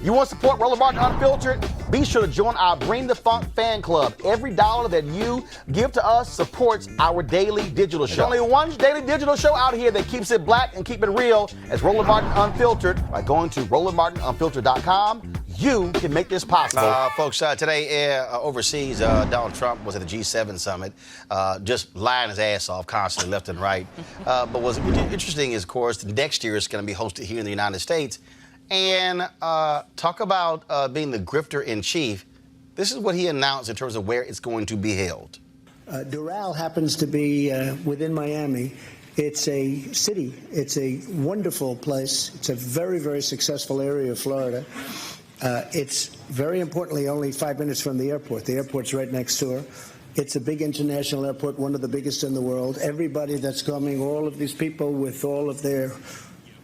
You want to support Roland Martin Unfiltered? Be sure to join our Bring the Funk fan club. Every dollar that you give to us supports our daily digital show. There's only one daily digital show out here that keeps it black and keep it real as Roland Martin Unfiltered. By going to RolandMartinUnfiltered.com, you can make this possible. Folks, today overseas, Donald Trump was at the G7 summit, just lying his ass off constantly left and right. But what's interesting is, of course, next year is going to be hosted here in the United States. And talk about being the Grifter-In-Chief. This is what he announced in terms of where it's going to be held. Doral happens to be within Miami. It's a city. It's a wonderful place. It's a very, very successful area of Florida. It's very importantly only 5 minutes from the airport. The airport's right next door. It's a big international airport, one of the biggest in the world. Everybody that's coming, all of these people with all of their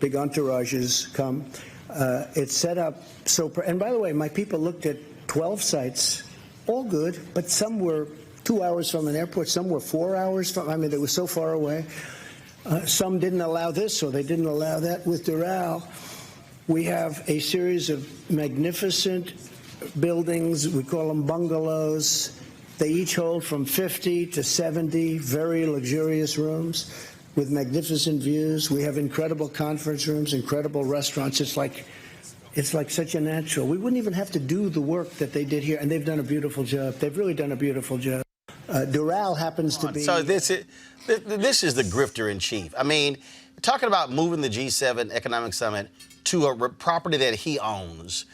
big entourages come. It's set up so, and by the way, my people looked at 12 sites, all good, but some were 2 hours from an airport, some were 4 hours from, I mean, they were so far away. Some didn't allow this or they didn't allow that. With Doral, we have a series of magnificent buildings. We call them bungalows. They each hold from 50 to 70 very luxurious rooms with magnificent views. We have incredible conference rooms, incredible restaurants. It's like such a natural. We wouldn't even have to do the work that they did here, and they've done a beautiful job. They've really done a beautiful job. Doral happens to be... So this is the Grifter-In-Chief. I mean, talking about moving the G7 Economic Summit to a property that he owns.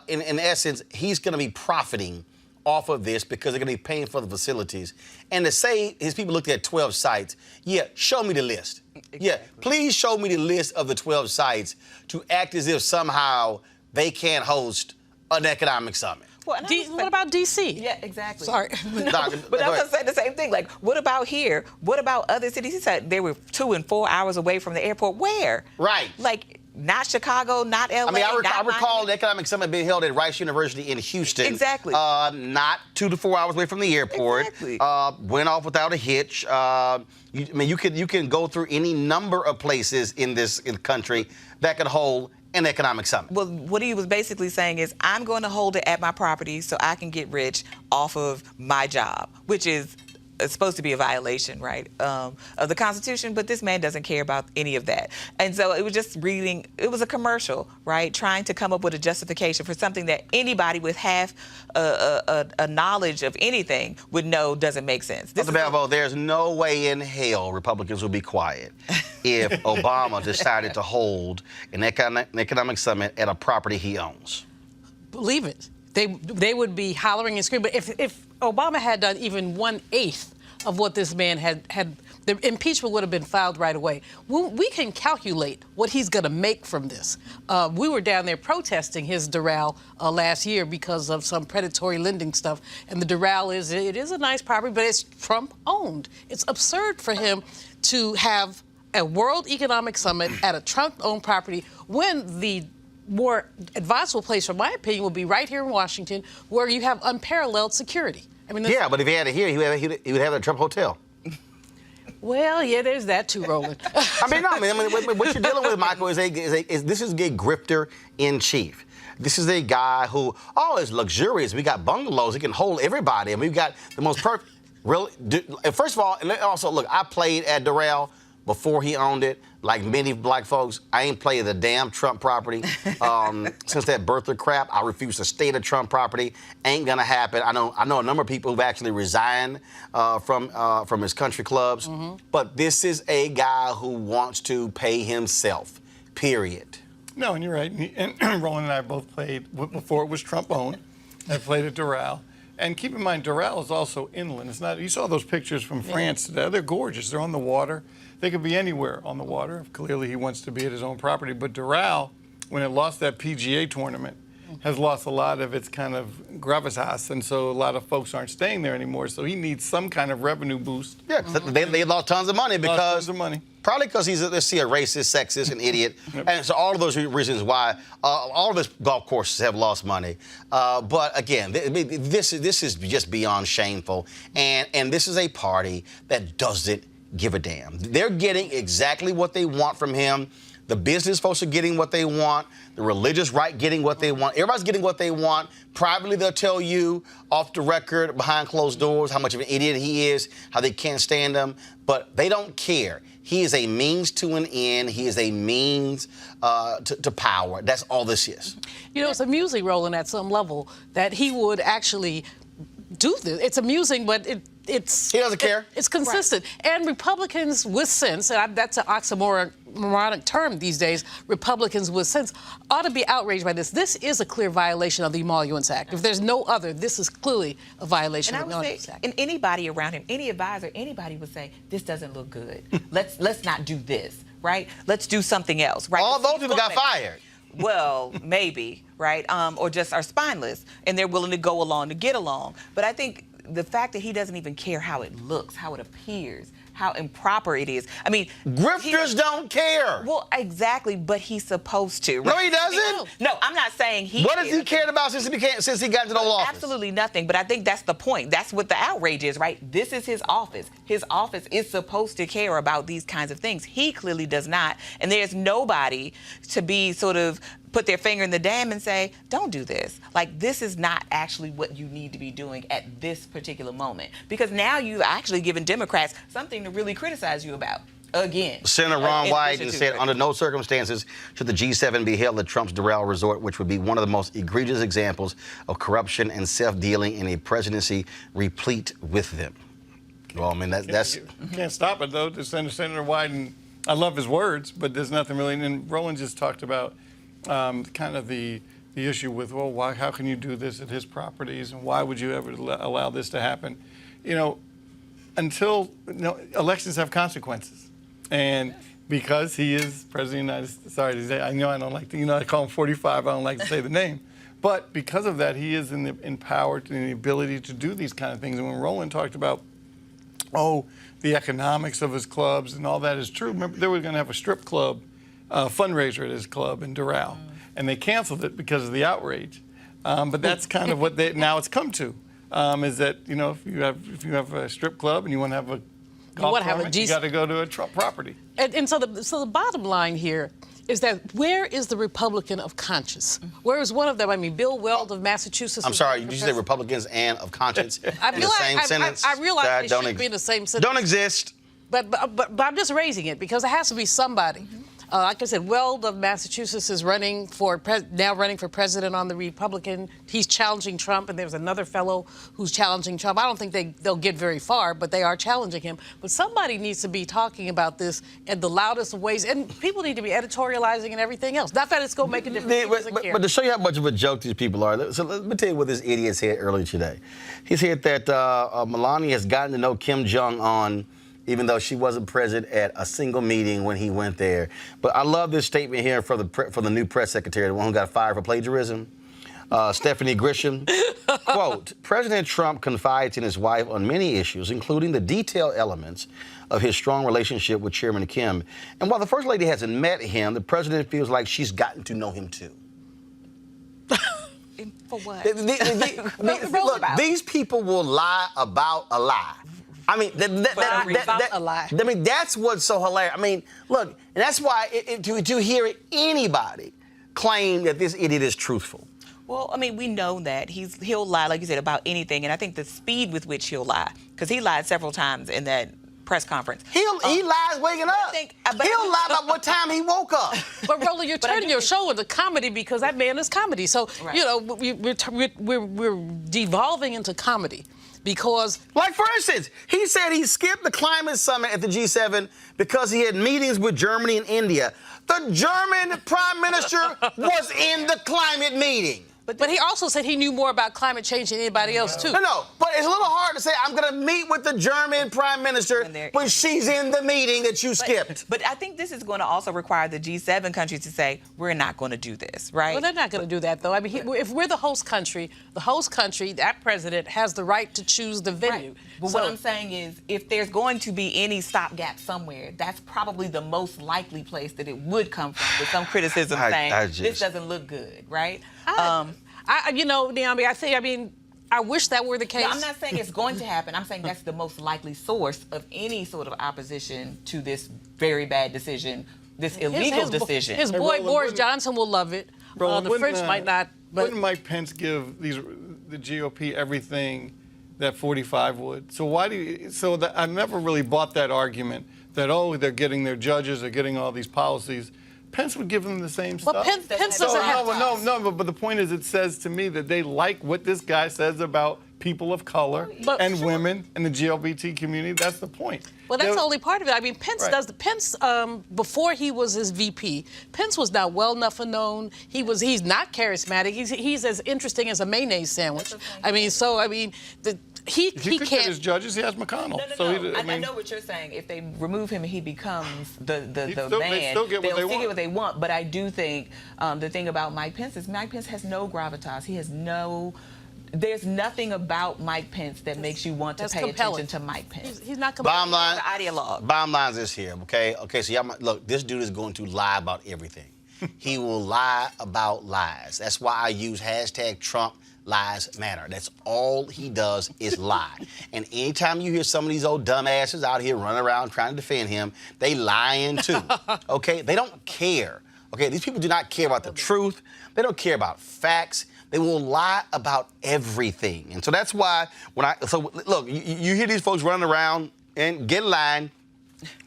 In essence, he's going to be profiting off of this because they're going to be paying for the facilities. And to say his people looked at 12 sites, yeah, show me the list. Exactly. Yeah, please show me the list of the 12 sites to act as if somehow they can't host an economic summit. Well, what about D.C.? Yeah, exactly. Sorry. No, but I was going to say the same thing. Like, what about here? What about other cities? He said they were 2 and 4 hours away from the airport. Where? Right. Like, not Chicago, not L.A., I mean, I recall the economic summit being held at Rice University in Houston. Exactly. Not 2 to 4 hours away from the airport. Exactly. Went off without a hitch. You can go through any number of places in this country that could hold an economic summit. Well, what he was basically saying is, I'm going to hold it at my property so I can get rich off of my job, which is supposed to be a violation, right, of the Constitution, but this man doesn't care about any of that. And so it was just reading, it was a commercial, right, trying to come up with a justification for something that anybody with half a knowledge of anything would know doesn't make sense. Mr. Balvo, there's no way in hell Republicans will be quiet if Obama decided to hold an economic summit at a property he owns. Believe it. They would be hollering and screaming. But if Obama had done even 1/8 of what this man had, the impeachment would have been filed right away. We can calculate what he's going to make from this. We were down there protesting his Doral last year because of some predatory lending stuff. And the Doral is a nice property, but it's Trump owned. It's absurd for him to have a World Economic Summit at a Trump-owned property when the more advisable place, from my opinion, would be right here in Washington, where you have unparalleled security. I mean, yeah, but if he had it here, he would have a Trump hotel. Well, yeah, there's that too, Roland. I mean, what you're dealing with, Michael, is this is a Grifter-In-Chief. This is a guy who, is luxurious. We got bungalows. He can hold everybody. And we've got the most perfect, really. First of all, and also, look, I played at Doral before he owned it. Like many black folks, I ain't played the damn Trump property. Since that birther crap, I refuse to stay at a Trump property. Ain't gonna happen. I know a number of people who've actually resigned from his country clubs. Mm-hmm. But this is a guy who wants to pay himself, period. No, and you're right. And Roland and I both played, before it was Trump owned, I played at Doral. And keep in mind, Doral is also inland. It's not. You saw those pictures from France today. They're gorgeous. They're on the water. They could be anywhere on the water. Clearly, he wants to be at his own property. But Doral, when it lost that PGA tournament, has lost a lot of its kind of gravitas, and so a lot of folks aren't staying there anymore. So he needs some kind of revenue boost. Yeah, they lost tons of money because probably because he's a racist, sexist, an idiot, and so all of those reasons why all of his golf courses have lost money. But again, this is just beyond shameful, and this is a party that doesn't give a damn. They're getting exactly what they want from him. The business folks are getting what they want. The religious right getting what they want. Everybody's getting what they want. Privately, they'll tell you off the record, behind closed doors, how much of an idiot he is, how they can't stand him. But they don't care. He is a means to an end. He is a means to power. That's all this is. You know, it's amusing, Roland, at some level, that he would actually do this. It's amusing, but it's... He doesn't care. It's consistent. Right. And Republicans with sense, and that's an oxymoronic term these days, Republicans with sense, ought to be outraged by this. This is a clear violation of the Emoluments Act. If there's no other, this is clearly a violation of the Emoluments Act. And anybody around him, any advisor, anybody would say, this doesn't look good. let's not do this, right? Let's do something else, right? All those people got fired. Well, maybe, right? Or just are spineless, and they're willing to go along to get along. But I think the fact that he doesn't even care how it looks, how it appears, how improper it is. I mean, grifters don't care. Well, exactly, but he's supposed to. Right? No, he doesn't. No, I'm not saying he. What has he cared about since he got into the office? Absolutely nothing. But I think that's the point. That's what the outrage is, right? This is his office. His office is supposed to care about these kinds of things. He clearly does not. And there's nobody to be sort of put their finger in the dam and say, don't do this. Like, this is not actually what you need to be doing at this particular moment. Because now you've actually given Democrats something to really criticize you about. Again. Senator Ron Wyden said, under no circumstances should the G7 be held at Trump's Doral resort, which would be one of the most egregious examples of corruption and self-dealing in a presidency replete with them. Well, I mean, that's... You can't stop it, though. Senator Wyden, I love his words, but there's nothing really... And Roland just talked about kind of the issue with, well, why? How can you do this at his properties, and why would you ever allow this to happen? You know, elections have consequences, and because he is president of the United States, sorry to say, I know I don't like to, I call him 45, I don't like to say the name, but because of that, he is empowered in the ability to do these kind of things. And when Roland talked about, the economics of his clubs and all that is true. Remember, they were going to have a strip club fundraiser at his club in Doral, and they canceled it because of the outrage. But that's kind of what now it's come to, is that if you have a strip club and you want to have a golf tournament, you got to go to a Trump property. And so the bottom line here is that where is the Republican of conscience? Where is one of them? I mean, Bill Weld of Massachusetts. I'm sorry, did you say Republicans and of conscience in the same sentence? I realize they shouldn't be in the same sentence. Don't exist. But I'm just raising it because it has to be somebody. Like I said, Weld of Massachusetts is now running for president on the Republican. He's challenging Trump, and there's another fellow who's challenging Trump. I don't think they'll get very far, but they are challenging him. But somebody needs to be talking about this in the loudest of ways, and people need to be editorializing and everything else. Not that it's going to make a difference. But to show you how much of a joke these people are, so let me tell you what this idiot said earlier today. He said that Melania has gotten to know Kim Jong-un, even though she wasn't present at a single meeting when he went there. But I love this statement here from the new press secretary, the one who got fired for plagiarism, Stephanie Grisham. Quote, President Trump confides in his wife on many issues, including the detailed elements of his strong relationship with Chairman Kim. And while the First Lady hasn't met him, the president feels like she's gotten to know him too. For what? Look, these people will lie about a lie. I mean, that's what's so hilarious. I mean, look, and that's why to hear anybody claim that this idiot is truthful. Well, I mean, we know that he'll lie, like you said, about anything, and I think the speed with which he'll lie, because he lied several times in that press conference. He lies waking up. He'll lie about what time he woke up. But Roland, you're turning your show into comedy because that man is comedy. So we're devolving into comedy. Because, like, for instance, he said he skipped the climate summit at the G7 because he had meetings with Germany and India. The German prime minister was in the climate meeting. But he also said he knew more about climate change than anybody else, too. No, but it's a little hard to say, I'm going to meet with the German prime minister when she's in the meeting that you skipped. But I think this is going to also require the G7 countries to say, we're not going to do this, right? Well, they're not going to do that, though. I mean, if we're the host country, that president has the right to choose the venue. Right. But what I'm saying is, if there's going to be any stopgap somewhere, that's probably the most likely place that it would come from, with some criticism saying, this doesn't look good, right? Naomi, I wish that were the case. No, I'm not saying it's going to happen. I'm saying that's the most likely source of any sort of opposition to this very bad decision this illegal decision. His boy Roland, Boris Johnson will love it. Roland, The French might not. But wouldn't Mike Pence give the GOP everything that 45 would? So why do you? So that, I never really bought that argument that they're getting their judges, they're getting all these policies. Pence would give them the same Well, stuff. Pence doesn't have. But the point is, it says to me that they like what this guy says about people of color and women and the LGBT community. That's the point. Well, that's only part of it. I mean, Pence does. Pence, before he was his VP, Pence was not well enough known. He's not charismatic. He's as interesting as a mayonnaise sandwich. I mean, he could can't. get his judges. He has McConnell. I know what you're saying. If they remove him and he becomes the man, they still get what they want. But I do think the thing about Mike Pence is Mike Pence has no gravitas. He has no. There's nothing about Mike Pence that makes you want to pay attention to Mike Pence. He's not compelling. Bottom line is this here, okay? Okay, so y'all look, this dude is going to lie about everything. He will lie about lies. That's why I use hashtag Trump Lies Matter. That's all he does is lie. And anytime you hear some of these old dumbasses out here running around trying to defend him, they lying too. Okay? They don't care. Okay? These people do not care about the truth. They don't care about facts. They will lie about everything. And so that's why look, you hear these folks running around and get in line.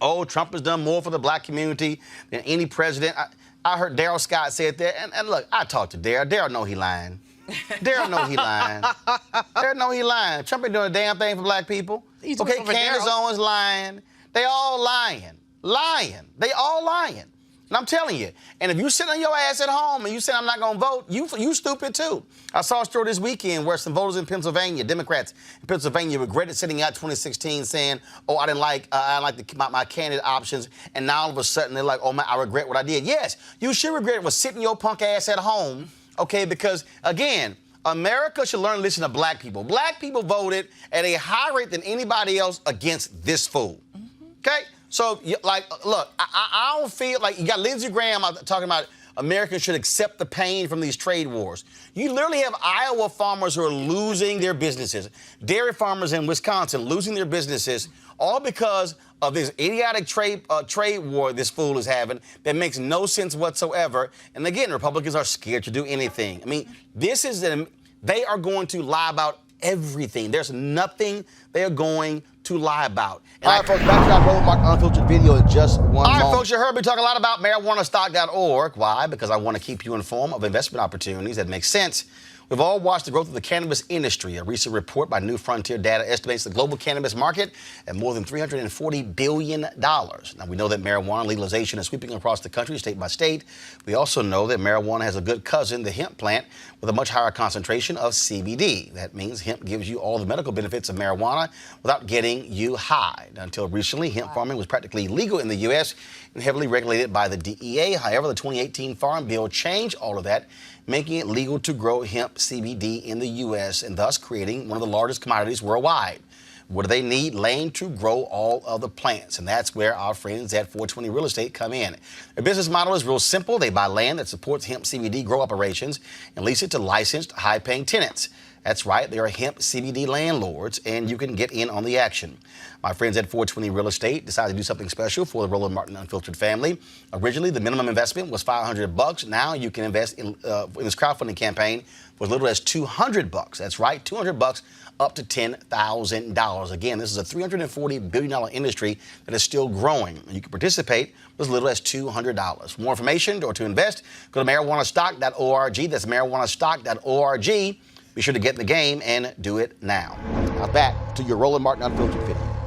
Oh, Trump has done more for the black community than any president. I heard Daryl Scott say it there. And look, I talked to Daryl. Daryl know he lying. Daryl know he lying. Daryl know he lying. Trump ain't doing a damn thing for black people. Okay, Candace Owens lying. They all lying. Lying. They all lying. And I'm telling you, and if you sit on your ass at home and you say I'm not going to vote, you stupid too. I saw a story this weekend where some voters in Pennsylvania, Democrats in Pennsylvania, regretted sitting out 2016 saying, oh, I didn't like my candidate options, and now all of a sudden they're like, oh, man, I regret what I did. Yes, you should regret it was sitting your punk ass at home, okay, because, again, America should learn to listen to black people. Black people voted at a higher rate than anybody else against this fool, okay? So, look, I don't feel like you got Lindsey Graham talking about Americans should accept the pain from these trade wars. You literally have Iowa farmers who are losing their businesses, dairy farmers in Wisconsin losing their businesses, all because of this idiotic trade war this fool is having that makes no sense whatsoever. And again, Republicans are scared to do anything. I mean, they are going to lie about everything. There's nothing they're going to lie about. And all right, folks, back to our Roland Martin Unfiltered video in just one moment. All right, folks, you heard me talk a lot about marijuanastock.org. Why? Because I want to keep you informed of investment opportunities that make sense. We've all watched the growth of the cannabis industry. A recent report by New Frontier Data estimates the global cannabis market at more than $340 billion. Now, we know that marijuana legalization is sweeping across the country, state by state. We also know that marijuana has a good cousin, the hemp plant, with a much higher concentration of CBD. That means hemp gives you all the medical benefits of marijuana without getting you high. Now, until recently, hemp farming was practically illegal in the U.S. and heavily regulated by the DEA. However, the 2018 Farm Bill changed all of that, making it legal to grow hemp CBD in the U.S. and thus creating one of the largest commodities worldwide. What do they need? Land to grow all of the plants. And that's where our friends at 420 Real Estate come in. Their business model is real simple. They buy land that supports hemp CBD grow operations and lease it to licensed, high-paying tenants. That's right, they are hemp CBD landlords, and you can get in on the action. My friends at 420 Real Estate decided to do something special for the Roland Martin Unfiltered family. Originally, the minimum investment was $500. Now you can invest in this crowdfunding campaign for as little as $200. That's right, $200 up to $10,000. Again, this is a $340 billion industry that is still growing. You can participate with as little as $200. For more information or to invest, go to marijuanastock.org. That's marijuanastock.org. Be sure to get in the game and do it now. Now back to your Roland Martin Unfiltered video.